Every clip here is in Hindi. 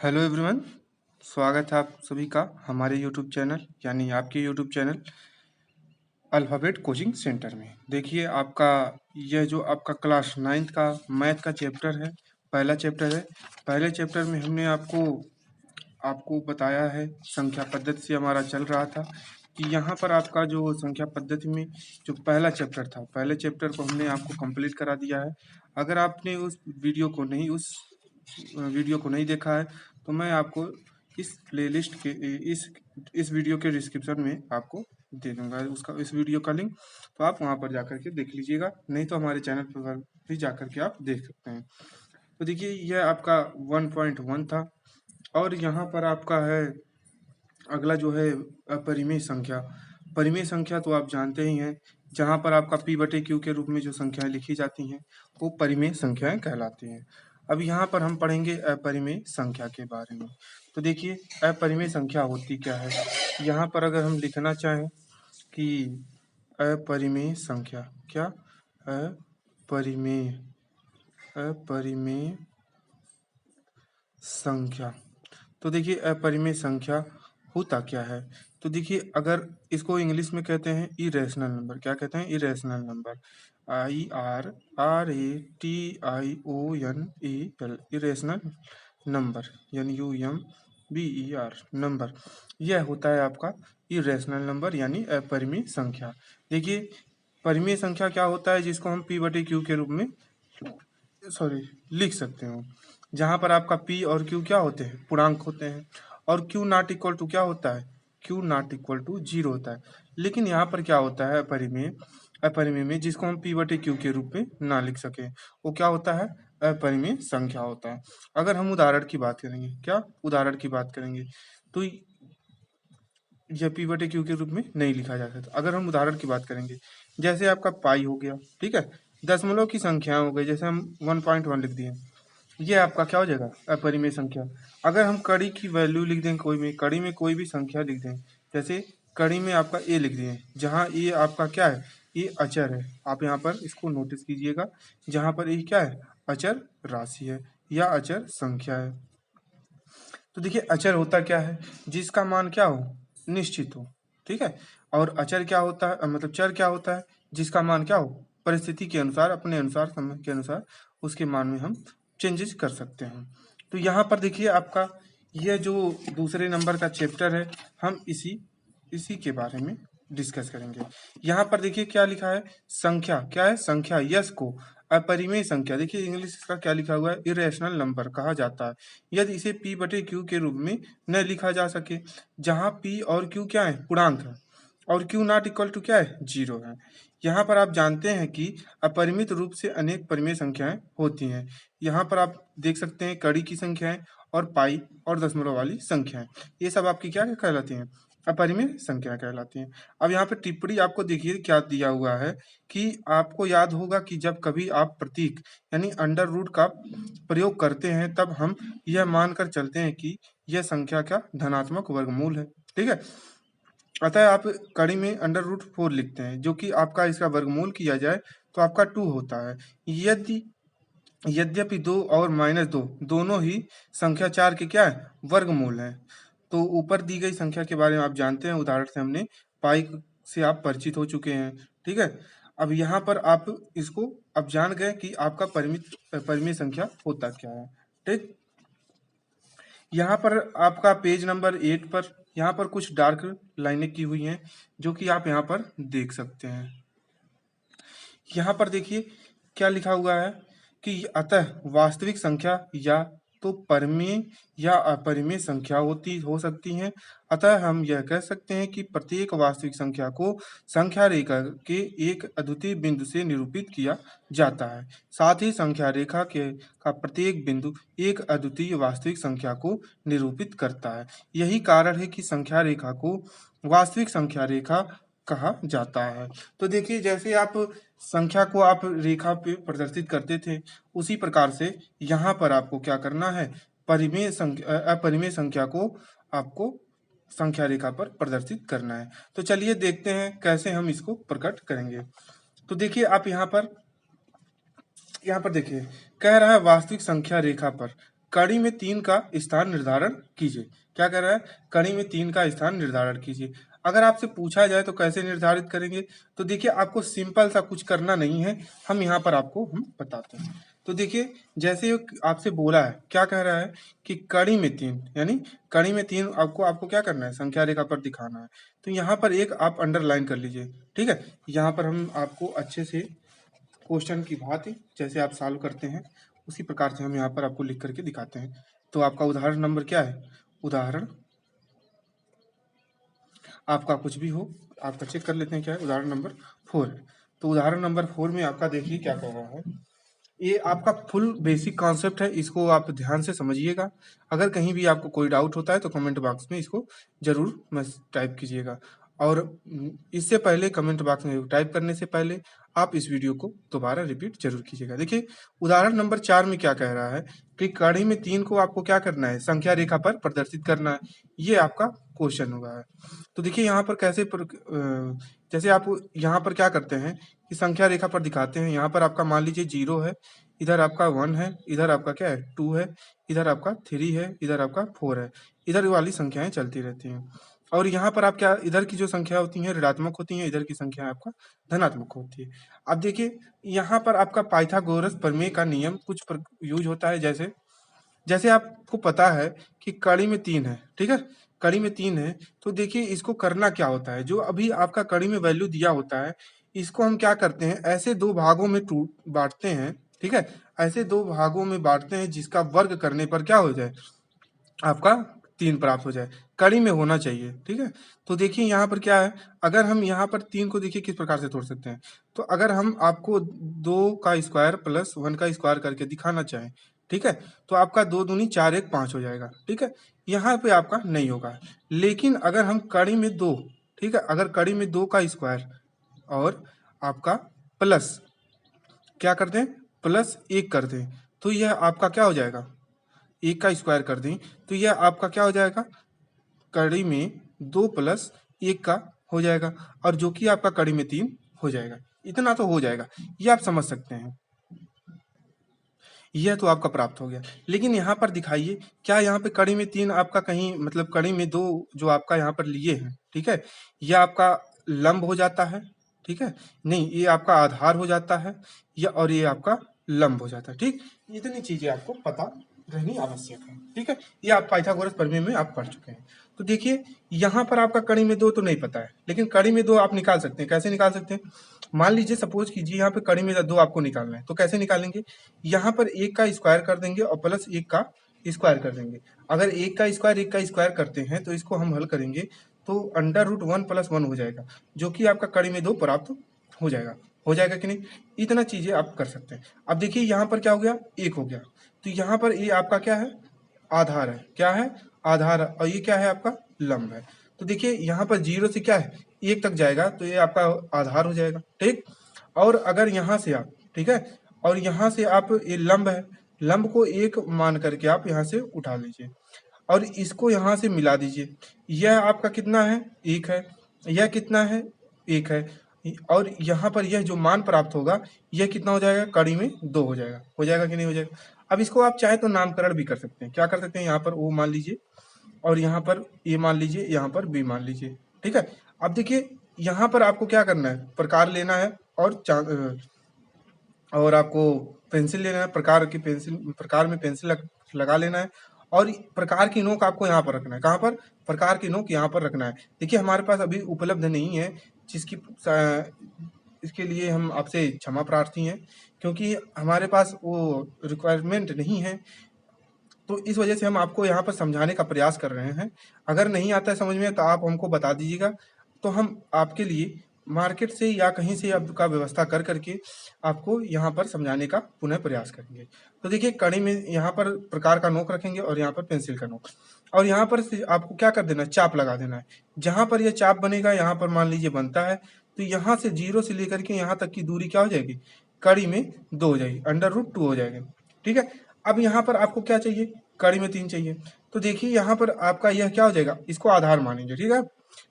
Hello everyone. स्वागत है आप सभी का हमारे यूट्यूब चैनल यानी आपके YouTube channel alphabet coaching centre में। देखिए आपका यह जो आपका क्लास 9th का मैथ का चैप्टर है, पहला चैप्टर है। पहले चैप्टर में हमने आपको आपको बताया है, संख्या पद्धति से हमारा चल रहा था कि यहाँ पर आपका जो संख्या पद्धति में जो पहला चैप्टर था, पहले चैप्टर को हमने आपको कंप्लीट करा दिया है। अगर आपने उस वीडियो को नहीं देखा है तो मैं आपको इस प्लेलिस्ट के इस वीडियो के डिस्क्रिप्शन में आपको दे दूंगा उसका इस वीडियो का लिंक, तो आप वहां पर जाकर के देख लीजिएगा, नहीं तो हमारे चैनल पर भी जाकर के आप देख सकते हैं। तो देखिए यह आपका 1.1 था और यहाँ पर आपका है अगला जो है अपरिमेय संख्या। परिमेय संख्या तो आप जानते ही हैं, जहाँ पर आपका पी बटे क्यू के रूप में जो संख्याएं लिखी जाती हैं वो परिमेय संख्याएं कहलाती हैं। अब यहाँ पर हम पढ़ेंगे अपरिमेय संख्या के बारे में। तो देखिए अपरिमेय संख्या होती क्या है। यहाँ पर अगर हम लिखना चाहें कि अपरिमेय संख्या क्या, अपरिमेय अपरिमेय संख्या, तो देखिए अपरिमेय संख्या होता क्या है। तो देखिए अगर इसको इंग्लिश में कहते हैं इरेशनल नंबर। क्या कहते हैं? Irrational number. IRRATIONAL, irrational number, NUMBER number. यह होता है आपका इरेशनल नंबर यानी अपरिमेय संख्या। देखिए परिमेय संख्या क्या होता है, जिसको हम पी बटे क्यू के रूप में लिख सकते हो, जहां पर आपका पी और क्यू क्या होते हैं? पूर्णांक होते हैं। और क्यू नॉट इक्वल टू क्या होता है? क्यू नॉट इक्वल टू 0 होता है। लेकिन यहाँ पर क्या होता है अपरिमेय में जिसको हम पी बटे क्यू के रूप में ना लिख सके, वो क्या होता है? अपरिमेय संख्या होता है। अगर हम उदाहरण की बात करेंगे, क्या उदाहरण की बात करेंगे, तो यह पी बटे क्यू के रूप में नहीं लिखा जा सकता। अगर हम उदाहरण की बात करेंगे, जैसे आपका पाई हो गया, ठीक है, दशमलव की संख्या हो गई, जैसे हम 1.1 लिख दिए, ये आपका क्या हो जाएगा? अपरिमेय संख्या। अगर हम कड़ी की वैल्यू लिख दें, कड़ी में कोई भी संख्या लिख दें, जैसे कड़ी में आपका ए लिख दिए, जहाँ ए आपका क्या है? ये अचर है। आप यहाँ पर इसको नोटिस कीजिएगा, जहाँ पर ये क्या है? अचर राशि है या अचर संख्या है। तो देखिए अचर होता क्या है? जिसका मान क्या हो? निश्चित हो, ठीक है। और अचर क्या होता है, मतलब चर क्या होता है? जिसका मान क्या हो? परिस्थिति के अनुसार, अपने अनुसार, समय के अनुसार उसके मान में हम चेंजेस कर सकते हैं। तो यहाँ पर देखिए आपका यह जो दूसरे नंबर का चैप्टर है, हम इसी के बारे में डिस्कस करेंगे। यहाँ पर देखिए क्या लिखा है? संख्या क्या है? संख्या यश को अपरिमेय संख्या, देखिए इंग्लिश इसका क्या लिखा हुआ है? इरेशनल नंबर कहा जाता है यदि इसे पी बटे क्यू के रूप में न लिखा जा सके, जहाँ पी और क्यू क्या है? पूर्णांक है और क्यू नॉट इक्वल टू क्या है? 0 है। यहाँ पर आप जानते हैं कि अपरिमित रूप से अनेक परिमेय संख्याएं होती हैं। यहाँ पर आप देख सकते हैं कड़ी की संख्याएं और पाई और दशमलव वाली संख्याएं, ये सब आपकी क्या कहलाती हैं? अपरिमेय संख्या कहलाती हैं। अब यहाँ पे टिप्पणी आपको देखिए क्या दिया हुआ है कि आपको याद होगा कि जब कभी आप प्रतीक यानी अंडर रूट का प्रयोग करते हैं, तब हम यह मानकर चलते हैं कि यह संख्या का धनात्मक वर्गमूल है, ठीक है। अतः आप कड़ी में अंडर रूट 4 लिखते हैं, जो कि आपका इसका वर्गमूल किया जाए तो आपका 2 होता है। यद्यपि 2 और -2 दोनों ही संख्या 4 के क्या है? वर्गमूल है। तो ऊपर दी गई संख्या के बारे में आप जानते हैं, उदाहरण से हमने पाई से आप परिचित हो चुके हैं, ठीक है। अब यहाँ पर आप इसको अब जान गए कि आपका परिमेय संख्या होता क्या है, ठीक। यहाँ पर आपका पेज नंबर 8 पर यहाँ पर कुछ डार्क लाइनें की हुई हैं, जो कि आप यहाँ पर देख सकते हैं। यहाँ पर देखिए क्या लिखा हुआ है कि अतः वास्तविक संख्या या तो परिमेय या अपरिमेय संख्या हो सकती हैं। अतः हम यह कह सकते हैं कि प्रत्येक वास्तविक संख्या को संख्या रेखा के एक अद्वितीय बिंदु से निरूपित किया जाता है। साथ ही संख्या रेखा का प्रत्येक बिंदु एक अद्वितीय वास्तविक संख्या को निरूपित करता है। यही कारण है कि संख्या रेखा को वास्तविक संख्या रेखा कहा जाता है। तो देखिए जैसे आप संख्या को आप रेखा पे प्रदर्शित करते थे, उसी प्रकार से यहाँ पर आपको क्या करना है? अपरिमेय संख्या को आपको संख्या रेखा पर प्रदर्शित करना है। तो चलिए देखते हैं कैसे हम इसको प्रकट करेंगे। तो देखिए आप यहाँ पर देखिए कह रहा है वास्तविक संख्या रेखा पर कड़ी में 3 का स्थान निर्धारण कीजिए। क्या कह रहा है? कड़ी में 3 का स्थान निर्धारण कीजिए। अगर आपसे पूछा जाए तो कैसे निर्धारित करेंगे? तो देखिए आपको सिंपल सा कुछ करना नहीं है, हम यहाँ पर आपको हम बताते हैं। तो देखिए जैसे आपसे बोला है, क्या कह रहा है कि कड़ी में 3, यानी कड़ी में 3 आपको क्या करना है? संख्या रेखा पर दिखाना है। तो यहाँ पर एक आप अंडरलाइन कर लीजिए, ठीक है। यहाँ पर हम आपको अच्छे से क्वेश्चन की भांति जैसे आप सॉल्व करते हैं उसी प्रकार से हम यहाँ पर आपको लिख करके दिखाते हैं। तो आपका उदाहरण नंबर क्या है? उदाहरण आपका कुछ भी हो, आपका चेक कर लेते हैं क्या है। उदाहरण नंबर 4 है। तो उदाहरण नंबर 4 में आपका देखिए क्या कह रहा है। ये आपका फुल बेसिक कॉन्सेप्ट है, इसको आप ध्यान से समझिएगा। अगर कहीं भी आपको कोई डाउट होता है तो कमेंट बॉक्स में इसको जरूर टाइप कीजिएगा। और इससे पहले कमेंट बॉक्स में टाइप करने से पहले आप इस वीडियो को दोबारा रिपीट जरूर कीजिएगा। देखिए उदाहरण नंबर 4 में क्या कह रहा है कि कड़ी में 3 को आपको क्या करना है? संख्या रेखा पर प्रदर्शित करना है। ये आपका क्वेश्चन होगा है। तो देखिए यहाँ पर कैसे जैसे आप यहाँ पर क्या करते हैं कि संख्या रेखा पर दिखाते हैं। यहाँ पर आपका मान लीजिए 0 है, इधर आपका 1 है, इधर आपका क्या है 2 है, इधर आपका 3 है, इधर आपका 4 है। इधर वाली संख्याएं चलती रहती हैं। और यहाँ पर आप क्या, इधर की जो संख्या होती हैं ऋणात्मक होती हैं, इधर की संख्या आपका धनात्मक होती है। अब देखिए यहाँ पर आपका पाइथागोरस प्रमेय का नियम कुछ यूज होता है। जैसे जैसे आपको पता है कि कड़ी में 3 है, ठीक है, कड़ी में 3 है। तो देखिए इसको करना क्या होता है, जो अभी आपका कड़ी में वैल्यू दिया होता है इसको हम क्या करते हैं, ऐसे 2 भागों में बांटते हैं, ठीक है। ऐसे 2 भागों में बांटते हैं जिसका वर्ग करने पर क्या हो जाए, आपका 3 प्राप्त हो जाए। कड़ी में होना चाहिए, ठीक है। तो देखिए यहाँ पर क्या है, अगर हम यहाँ पर 3 को देखिए किस प्रकार से तोड़ सकते हैं। तो अगर हम आपको 2 का स्क्वायर प्लस 1 का स्क्वायर करके दिखाना चाहें, ठीक है, तो आपका 2 दूनी 4 1 5 हो जाएगा, ठीक है। यहाँ पे आपका नहीं होगा। लेकिन अगर हम कड़ी में 2, ठीक है, अगर कड़ी में 2 का स्क्वायर और आपका प्लस क्या कर दें, प्लस 1 कर दें, तो यह आपका क्या हो जाएगा, 1 का स्क्वायर कर दें तो यह आपका क्या हो जाएगा, कड़ी में 2 प्लस 1 का हो जाएगा, और जो कि आपका कड़ी में 3 हो जाएगा। इतना तो हो जाएगा, ये आप समझ सकते हैं। यह तो आपका प्राप्त हो गया। लेकिन यहाँ पर दिखाइए, क्या यहाँ पे कड़ी में 3 आपका कहीं, मतलब कड़ी में 2 जो आपका यहाँ पर लिए हैं, ठीक है, यह आपका लंब हो जाता है, ठीक है, नहीं ये आपका आधार हो जाता है, या और ये आपका लंब हो जाता है, ठीक। इतनी चीजें आपको पता रहनी आवश्यक है, ठीक है। ये आप पाइथागोरस प्रमेय में आप पढ़ चुके हैं। तो देखिए यहाँ पर आपका कड़ी में 2 तो नहीं पता है, लेकिन कड़ी में 2 आप निकाल सकते हैं। कैसे निकाल सकते हैं? मान लीजिए सपोज कीजिए यहाँ पे कड़ी में 2 आपको निकालना है, तो कैसे निकालेंगे? यहाँ पर 1 का स्क्वायर कर देंगे और प्लस 1 का स्क्वायर कर देंगे। अगर 1 का स्क्वायर करते हैं तो इसको हम हल करेंगे तो √1 + 1 हो जाएगा, जो कि आपका कड़ी में 2 प्राप्त हो जाएगा। हो जाएगा कि नहीं? इतना चीजें आप कर सकते हैं। अब देखिए यहाँ पर क्या हो गया, 1 हो गया। तो यहाँ पर ये आपका क्या है, आधार है। क्या है? आधार है। और ये क्या है, आपका लंब है। तो देखिए यहाँ पर 0 से क्या है, 1 तक जाएगा, तो ये आपका आधार हो जाएगा, ठीक। और अगर यहाँ से आप, ठीक है, और यहाँ से आप, ये लंब है, लंब को 1 मान करके आप यहाँ से उठा लीजिए और इसको यहाँ से मिला दीजिए। यह आपका कितना है, 1 है। यह कितना है, 1 है। और यहाँ पर यह जो मान प्राप्त होगा यह कितना हो जाएगा, कड़ी में 2 हो जाएगा। हो जाएगा कि नहीं हो जाएगा? अब इसको आप चाहे तो नामकरण भी कर सकते हैं। क्या कर सकते हैं, यहाँ पर O मान लीजिए और यहाँ पर A मान लीजिए, यहाँ पर B मान लीजिए, ठीक है। अब देखिए यहाँ पर आपको क्या करना है, प्रकार लेना है और आपको पेंसिल लेना है, प्रकार में पेंसिल लगा लेना है और प्रकार की नोक आपको यहाँ पर रखना है। कहाँ पर? प्रकार की नोक यहाँ पर रखना है। देखिए हमारे पास अभी उपलब्ध नहीं है, जिसकी इसके लिए हम आपसे क्षमा प्रार्थी हैं, क्योंकि हमारे पास वो रिक्वायरमेंट नहीं है। तो इस वजह से हम आपको यहाँ पर समझाने का प्रयास कर रहे हैं। अगर नहीं आता है समझ में तो आप हमको बता दीजिएगा, तो हम आपके लिए मार्केट से या कहीं से आपका व्यवस्था कर करके आपको यहाँ पर समझाने का पुनः प्रयास करेंगे। तो देखिए कड़ी में यहाँ पर प्रकार का नोक रखेंगे और यहाँ पर पेंसिल का नोक, और यहाँ पर आपको क्या कर देना है, चाप लगा देना है। जहाँ पर यह चाप बनेगा, यहाँ पर मान लीजिए बनता है, तो यहाँ से 0 से लेकर के यहाँ तक की दूरी क्या हो जाएगी, कड़ी में 2 हो जाएगी, √2 हो जाएगा, ठीक है। अब यहाँ पर आपको क्या चाहिए, कड़ी में 3 चाहिए। तो देखिए यहाँ पर आपका यह क्या हो जाएगा, इसको आधार मानेंगे, ठीक है।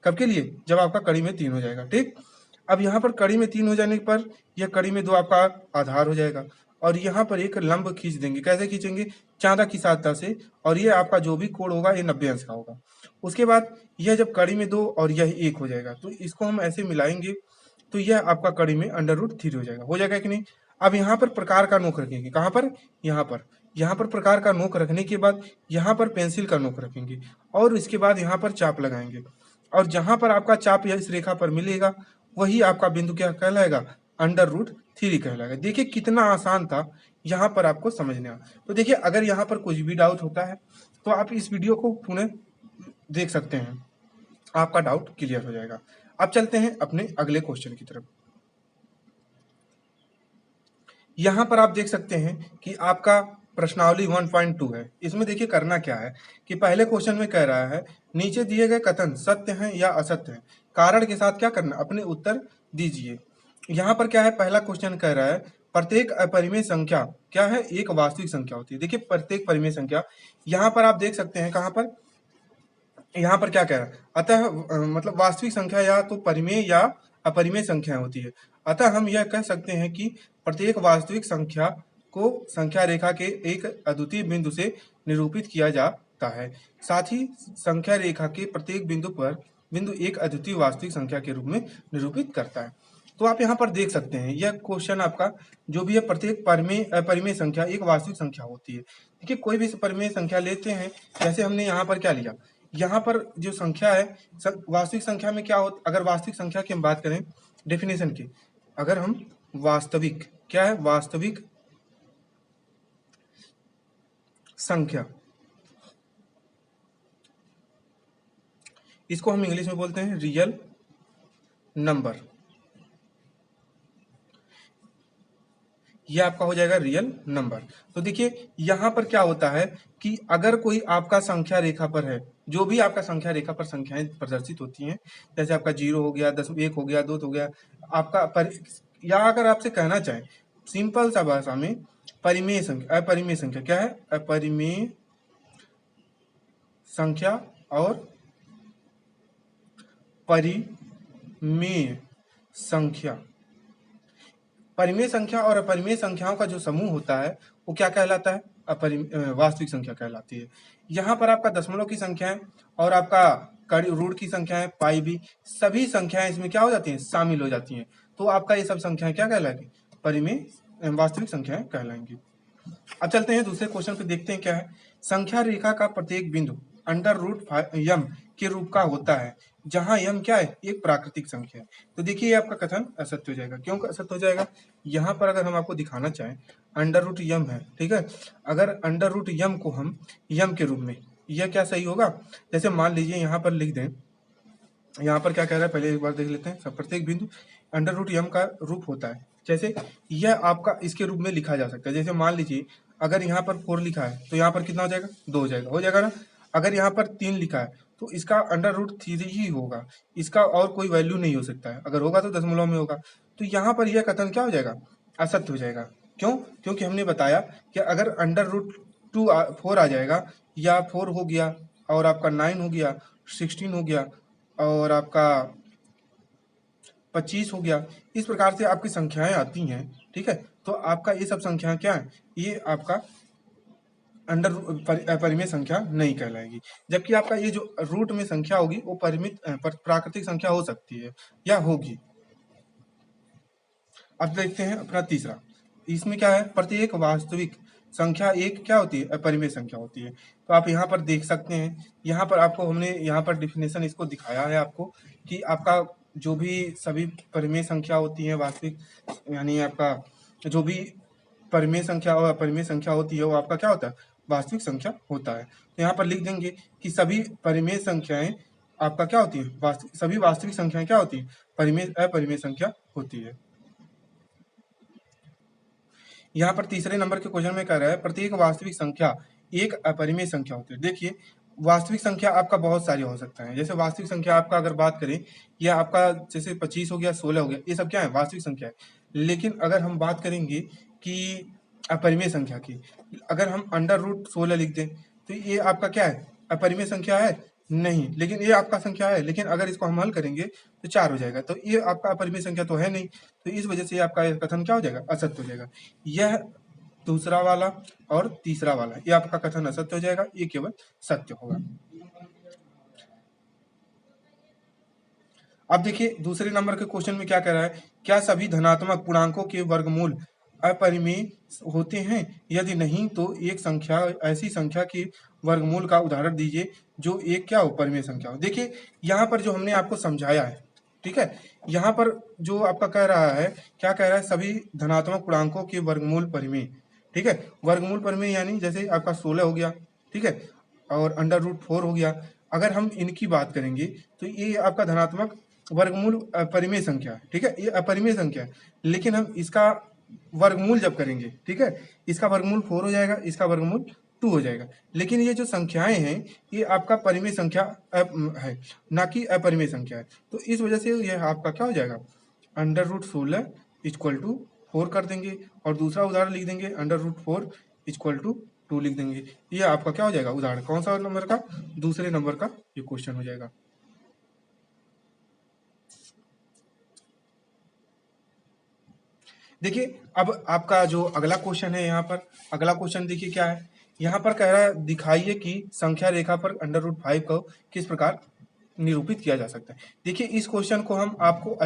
कब के लिए? जब आपका कड़ी में 3 हो जाएगा, ठीक। अब यहाँ पर कड़ी में 3 हो जाने पर यह कड़ी में 2 आपका आधार हो जाएगा और यहाँ पर एक लंब खींच देंगे। कैसे खींचेंगे? चांदा की सहायता से। और ये आपका जो भी कोण होगा ये 90 अंश का होगा। उसके बाद यह जब कड़ी में 2 और यह 1 हो जाएगा, तो इसको हम ऐसे मिलाएंगे तो यह आपका कड़ी में √3 हो जाएगा कि नहीं। अब यहाँ पर प्रकार का नोक रखेंगे। कहाँ पर? यहाँ पर प्रकार का नोक रखने के बाद यहाँ पर पेंसिल का नोक रखेंगे और इसके बाद यहाँ पर चाप लगाएंगे। और जहाँ पर आपका चाप इस रेखा पर मिलेगा वही आपका बिंदु क्या कहलाएगा? √3 कहलाएगा। देखिए कितना आसान था, यहाँ पर आपको समझना। तो देखिए अगर यहाँ पर कुछ भी डाउट होता है तो आप इस वीडियो को पुनः देख सकते हैं, आपका डाउट क्लियर हो जाएगा। अब चलते हैं अपने अगले क्वेश्चन की तरफ। यहाँ पर आप देख सकते हैं कि आपका प्रश्नावली 1.2 है। इसमें देखिए करना क्या है कि पहले क्वेश्चन में कह रहा है नीचे दिए गए कथन सत्य हैं या असत्य हैं, कारण के साथ क्या करना, अपने उत्तर दीजिए। यहाँ पर क्या है, पहला क्वेश्चन कह रहा है प्रत्येक अपरिमेय संख्या क्या है, एक वास्तविक संख्या होती है। देखिए प्रत्येक परिमेय संख्या, यहाँ पर आप देख सकते हैं कहाँ पर, यहाँ पर क्या कह रहा है, अतः मतलब वास्तविक संख्या या तो परिमेय या अपरिमेय संख्या होती है। अतः हम यह कह सकते हैं कि प्रत्येक वास्तविक संख्या को संख्या रेखा के एक अद्वितीय बिंदु से निरूपित किया जाता है। साथ ही संख्या रेखा के प्रत्येक बिंदु एक अद्वितीय वास्तविक संख्या के रूप में निरूपित करता है। तो आप यहाँ पर देख सकते हैं यह क्वेश्चन आपका जो भी है, प्रत्येक अपरिमेय संख्या एक वास्तविक संख्या होती है। देखिए कोई भी परिमेय संख्या लेते हैं, जैसे हमने यहाँ पर क्या लिया, यहाँ पर जो संख्या है वास्तविक संख्या में क्या होता, अगर वास्तविक संख्या की हम बात करें डेफिनेशन की, अगर हम वास्तविक क्या है, वास्तविक संख्या, इसको हम इंग्लिश में बोलते हैं रियल नंबर। यह आपका हो जाएगा रियल नंबर। तो देखिए यहाँ पर क्या होता है कि अगर कोई आपका संख्या रेखा पर है, जो भी आपका संख्या रेखा पर संख्याएं प्रदर्शित होती हैं, जैसे आपका 0 हो गया, 10, 1 हो गया, 2 हो गया, आपका या अगर आपसे कहना चाहें सिंपल सा भाषा में, परिमेय संख्या, अपरिमेय संख्या क्या है, अपरिमेय संख्या और परिमेय संख्या, परिमेय संख्या और अपरिमेय संख्याओं का जो समूह होता है वो क्या कहलाता है, वास्तविक संख्या कहलाती है। यहाँ पर आपका दशमलव की संख्याएं और आपका रूट की संख्याएं, पाई भी, सभी संख्याएं इसमें क्या हो जाती हैं, शामिल हो जाती हैं। तो आपका ये सब संख्याएं क्या कहलाएंगी, परिमेय वास्तविक संख्याएं कहलाएंगी। अब चलते हैं दूसरे क्वेश्चन पे, देखते हैं क्या है। संख्या रेखा का प्रत्येक बिंदु √m के रूप का होता है, जहां m क्या है, एक प्राकृतिक संख्या है। तो देखिए ये आपका कथन असत्य हो जाएगा। क्यों असत्य हो जाएगा? यहाँ पर अगर हम आपको दिखाना चाहें √m है, ठीक है, अगर √m को हम m के रूप में, यह क्या सही होगा? जैसे मान लीजिए यहाँ पर लिख दें, यहाँ पर क्या कह रहा है पहले एक बार देख लेते हैं। प्रत्येक बिंदु √m का रूप होता है, जैसे यह आपका इसके रूप में लिखा जा सकता है। जैसे मान लीजिए अगर यहाँ पर 4 लिखा है तो यहाँ पर कितना हो जाएगा, 2 हो जाएगा ना। अगर यहाँ पर 3 लिखा है तो इसका √3 ही होगा, इसका और कोई वैल्यू नहीं हो सकता है। अगर होगा तो दशमलव में होगा। तो यहाँ पर यह कथन क्या हो जाएगा, असत्य हो जाएगा। क्यों? क्योंकि हमने बताया कि अगर √4 आ जाएगा, या 4 हो गया और आपका 9 हो गया, 16 हो गया और आपका 25 हो गया, इस प्रकार से आपकी संख्याएं आती हैं, ठीक है। तो आपका ये सब संख्याएं क्या है, ये आपका परिमेय संख्या नहीं कहलाएगी। जबकि आपका ये जो रूट में संख्या होगी वो परिमित प्राकृतिक संख्या हो सकती है या होगी। अब देखते हैं अपना तीसरा, इसमें क्या है, प्रत्येक वास्तविक संख्या एक क्या होती है, अपरिमेय संख्या होती है। तो आप यहाँ पर देख सकते हैं, यहाँ पर आपको हमने यहाँ पर डिफिनेशन इसको दिखाया है आपको कि आपका जो भी सभी परिमेय संख्या होती है वास्तविक, यानी आपका जो भी परिमेय संख्या और अपरिमेय संख्या होती है वो आपका क्या होता है, वास्तविक संख्या होता है। तो यहाँ पर लिख देंगे कि सभी परिमेय संख्याएं आपका क्या होती है, सभी वास्तविक संख्याएं क्या होती है, परिमेय अपरिमेय संख्या होती है। यहाँ पर तीसरे नंबर के क्वेश्चन में कह रहा है प्रत्येक वास्तविक संख्या एक अपरिमेय संख्या होती है। देखिए वास्तविक संख्या आपका बहुत सारी हो सकता है। जैसे वास्तविक संख्या आपका अगर बात करें, या आपका जैसे 25 हो गया, 16 हो गया, ये सब क्या है, वास्तविक संख्या है। लेकिन अगर हम बात करेंगे कि अपरिमेय संख्या की, अगर हम √16 लिख दें तो ये आपका क्या है, अपरिमेय संख्या है नहीं, लेकिन ये आपका संख्या है। लेकिन अगर इसको हम हल करेंगे तो 4 हो जाएगा, तो ये आपका अपरिमेय संख्या तो है नहीं। तो इस वजह से आपका कथन क्या हो जाएगा, असत्य हो जाएगा। यह दूसरा वाला और तीसरा वाला, ये आपका कथन असत्य हो जाएगा, ये केवल सत्य होगा। अब देखिए दूसरे नंबर के क्वेश्चन में क्या कह रहा है, क्या सभी धनात्मक पूर्णांकों के वर्गमूल अपरिमेय होते हैं? यदि नहीं तो एक संख्या, ऐसी संख्या के वर्गमूल का उदाहरण दीजिए जो एक क्या हो, परिमेय संख्या हो। देखिए यहाँ पर जो हमने आपको समझाया है, ठीक है, यहाँ पर जो आपका कह रहा है, क्या कह रहा है, सभी धनात्मक पूर्णांकों के वर्गमूल परिमेय, ठीक है, वर्गमूल परिमेय यानी जैसे आपका 16 हो गया, ठीक है, और √4 हो गया। अगर हम इनकी बात करेंगे तो ये आपका धनात्मक वर्गमूल अपरिमेय संख्या है, ठीक है, ये अपरिमेय संख्या है, लेकिन हम इसका वर्गमूल जब करेंगे, ठीक है, इसका वर्गमूल 4 हो जाएगा, इसका वर्गमूल 2 हो जाएगा। लेकिन ये जो संख्याएं हैं ये आपका परिमेय संख्या है, ना कि अपरिमेय संख्या है। तो इस वजह से यह आपका क्या हो जाएगा, √16 इक्वल टू 4 कर देंगे, और दूसरा उदाहरण लिख देंगे √4 इक्वल टू 2 लिख देंगे। ये आपका क्या हो जाएगा उदाहरण, कौन सा नंबर का, दूसरे नंबर का ये क्वेश्चन हो जाएगा। देखिए अब आपका जो अगला क्वेश्चन है, यहाँ पर अगला क्वेश्चन देखिए क्या है, यहाँ पर कह रहा है दिखाइए कि संख्या रेखा पर √5 को किस प्रकार निरूपित किया जा सकता है। देखिए इस क्वेश्चन को हम आपको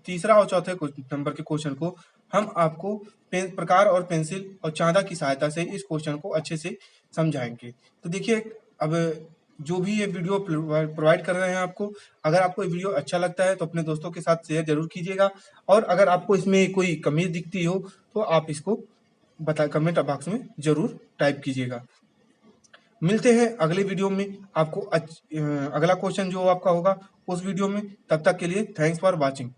तीसरा और चौथे नंबर के क्वेश्चन को हम आपको प्रकार और पेंसिल और चांदा की सहायता से इस क्वेश्चन को अच्छे से समझाएंगे। तो देखिए अब जो भी ये वीडियो प्रोवाइड कर रहे हैं आपको, अगर आपको ये वीडियो अच्छा लगता है तो अपने दोस्तों के साथ शेयर जरूर कीजिएगा, और अगर आपको इसमें कोई कमी दिखती हो तो आप इसको कमेंट बॉक्स में जरूर टाइप कीजिएगा। मिलते हैं अगले वीडियो में, आपको अगला क्वेश्चन जो आपका होगा उस वीडियो में। तब तक के लिए थैंक्स फॉर वॉचिंग।